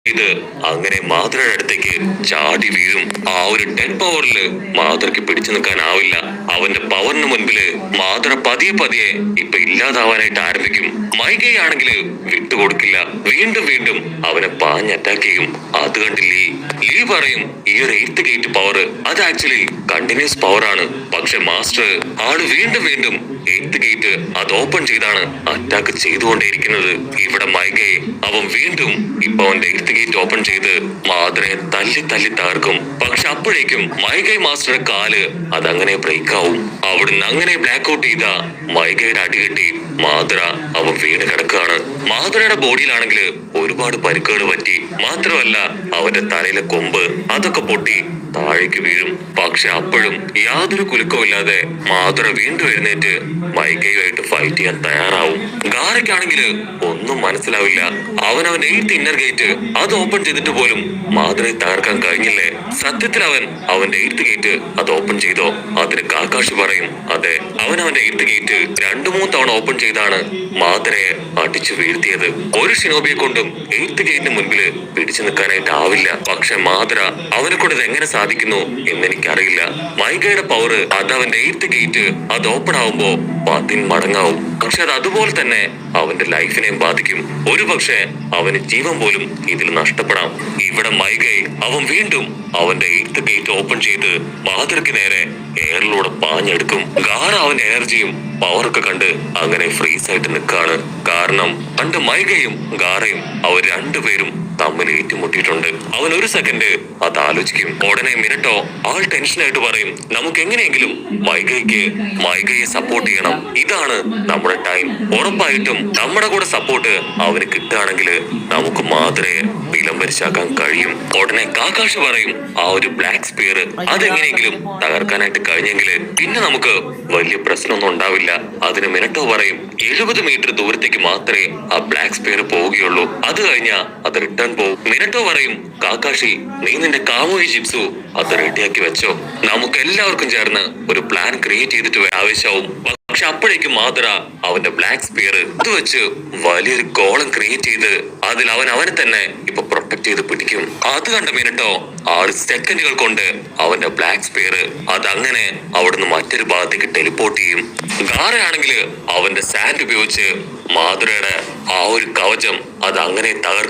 ഇത് അങ്ങനെ മാതൃയുടെ അടുത്തേക്ക് ചാടി വീഴും. ആ ഒരു ഡെഡ് പവറില് മാതൃക്ക് പിടിച്ചു നിൽക്കാനാവില്ല. അവന്റെ പവറിന് മുൻപില് മാതൃ പതിയെ പതിയെ ഇപ്പൊ ഇല്ലാതാവാനായിട്ട് ആരംഭിക്കും. മൈകൈ ആണെങ്കില് വിട്ടുകൊടുക്കില്ല. വീണ്ടും വീണ്ടും അവനെ പാഞ്ഞ് അറ്റാക്ക് ചെയ്യും. അത് കണ്ട് ലീ പറയും, ഈ ഒരു 8th ഗേറ്റ് പവർ അത് ആക്ച്വലി കണ്ടിന്യൂസ് പവർ ആണ്. പക്ഷെ മാസ്റ്റർ ആള് വീണ്ടും വീണ്ടും 8th ഗേറ്റ് അത് ഓപ്പൺ ചെയ്താണ് അറ്റാക്ക് ചെയ്തുകൊണ്ടേയിരിക്കുന്നത്. ഇവിടെ മൈകൈ അവൻ വീണ്ടും ഇപ്പൊ അവന്റെ 8th ഗേറ്റ് ഓപ്പൺ ചെയ്ത് മാതൃയെ തല്ലി തല്ലി തകർക്കും. പക്ഷെ അപ്പോഴേക്കും മൈകൈ മാസ്റ്ററുടെ കാല് അതങ്ങനെ ബ്രേക്ക് ആവും. അവിടുന്ന് അങ്ങനെ ബ്ലാക്ക് ഔട്ട് ചെയ്ത മൈകയുടെ അടികെട്ടി മാതൃ അവൻ വീണ് കിടക്കുകയാണ്. മാതൃയുടെ ബോഡിയിലാണെങ്കിൽ ഒരുപാട് പരിക്കുകൾ പറ്റി. മാത്രമല്ല അവന്റെ തലയിലെ കൊമ്പ് അതൊക്കെ പൊട്ടി താഴേക്ക് വീഴും. പക്ഷെ അപ്പോഴും യാതൊരു കുലുക്കമില്ലാതെ മാതൃ വീണ്ടും എഴുന്നേറ്റ് മൈകയുമായിട്ട് ഫൈറ്റ് ചെയ്യാൻ തയ്യാറാവും. ഗാരയ്ക്കാണെങ്കിൽ ഒന്നും മനസ്സിലാവില്ല. അവന്റെ 8th ഇന്നർ ഗേറ്റ് അത് ഓപ്പൺ ചെയ്തിട്ട് പോലും മാതൃയെ തകർക്കാൻ കഴിഞ്ഞില്ലേ? സത്യത്തിൽ അവന്റെ 8th ഗേറ്റ് അത് ഓപ്പൺ ചെയ്തോ? അതിന് കാക്കാഷി പറയും, അതെ, അവന്റെ 8th ഗേറ്റ് 2-3 തവണ ഓപ്പൺ ചെയ്താണ് മാതൃയെ അടിച്ചു വീഴ്ത്തിയത്. ഒരു ഷിനോബിയെ കൊണ്ടും 8th ഗേറ്റിന് മുൻപില് പിടിച്ചു നിൽക്കാനായിട്ട് ആവില്ല. പക്ഷെ മാതൃ അവനെ കൊണ്ട് ഇത് എങ്ങനെ സാധിക്കുന്നു എന്നെനിക്കറിയില്ല. മൈകയുടെ പവർ അത് അവന്റെ 8th ഗേറ്റ് അത് ഓപ്പൺ ആവുമ്പോ 10 മടങ്ങാവും. പക്ഷെ അത് അതുപോലെ തന്നെ അവന്റെ ലൈഫിനെയും ബാധിക്കും. ഒരു പക്ഷെ അവന് ജീവൻ പോലും ഇതിൽ നഷ്ടപ്പെടാം. ഇവിടെ മൈകൈ അവൻ വീണ്ടും അവന്റെ 8th ഗേറ്റ് ഓപ്പൺ ചെയ്ത് മാതൃക്ക് നേരെ എയറിലൂടെ പാഞ്ഞെടുക്കും. ഗാറ അവന്റെ എനർജിയും പവറൊക്കെ കണ്ട് അങ്ങനെ ഫ്രീസ് ആയിട്ട് നിൽക്കാണ്. കാരണം പണ്ട് മൈകയും ഗാറയും അവർ രണ്ടുപേരും തമ്മിൽ ഏറ്റുമുട്ടിയിട്ടുണ്ട്. അവൻ ഒരു സെക്കൻഡ് അത് ആലോചിക്കും. ഉടനെ മിനട്ടോ ആൾ ടെൻഷനായിട്ട് പറയും, നമുക്ക് എങ്ങനെയെങ്കിലും മൈകയെ സപ്പോർട്ട് ചെയ്യണം. ഇതാണ് നമ്മുടെ ടൈം. ഉറപ്പായിട്ടും നമ്മുടെ കൂടെ സപ്പോർട്ട് അവന് കിട്ടുകയാണെങ്കിൽ നമുക്ക് മാതൃയെ വിലംവരിച്ചാക്കാൻ കഴിയും. ഉടനെ കാക്കാഷ് പറയും, ആ ഒരു ബ്ലാക്ക് സ്പിയർ അതെങ്ങനെയെങ്കിലും തകർക്കാനായിട്ട് കഴിഞ്ഞെങ്കിൽ പിന്നെ നമുക്ക് വലിയ പ്രശ്നമൊന്നും ഉണ്ടാവില്ല. അതിന് മിനട്ടോ പറയും, 70 മീറ്റർ ദൂരത്തേക്ക് മാത്രമേ ആ ബ്ലാക്ക് സ്പിയർ പോവുകയുള്ളൂ. അത് കഴിഞ്ഞാൽ അത് റിട്ടേൺ പോകും. മിനട്ടോ പറയും, കാക്കാഷി, നീ നിന്റെ കാമുകി ജിപ്സു അത് റെഡിയാക്കി വെച്ചോ. നമുക്ക് എല്ലാവർക്കും ചേർന്ന് ഒരു പ്ലാൻ ക്രിയേറ്റ് ചെയ്തിട്ട് ആവശ്യമാവും. പക്ഷെ അപ്പോഴേക്കും മാതൃ അവന്റെ ബ്ലാക്ക് സ്പിയർ ഇത് വെച്ച് വലിയൊരു ഗോളം ക്രിയേറ്റ് ചെയ്ത് അതിൽ അവനെ തന്നെ ഇപ്പൊ പ്രൊട്ടക്ട് ചെയ്ത് പിടിക്കും. അത് കണ്ട മിനട്ടോ 6 സെക്കൻഡുകൾ കൊണ്ട് അവന്റെ ബ്ലാക്ക് സ്പിയർ അതങ്ങനെ അവിടുന്ന് മറ്റൊരു ഭാഗത്തേക്ക് ടെലിപ്പോർട്ട് ചെയ്യും. ഗാറയാണെങ്കിൽ അവന്റെ സാൻഡ് ഉപയോഗിച്ച് മാതൃയുടെ ആ ഒരു കവചം അത് അങ്ങനെ തകർക്കും.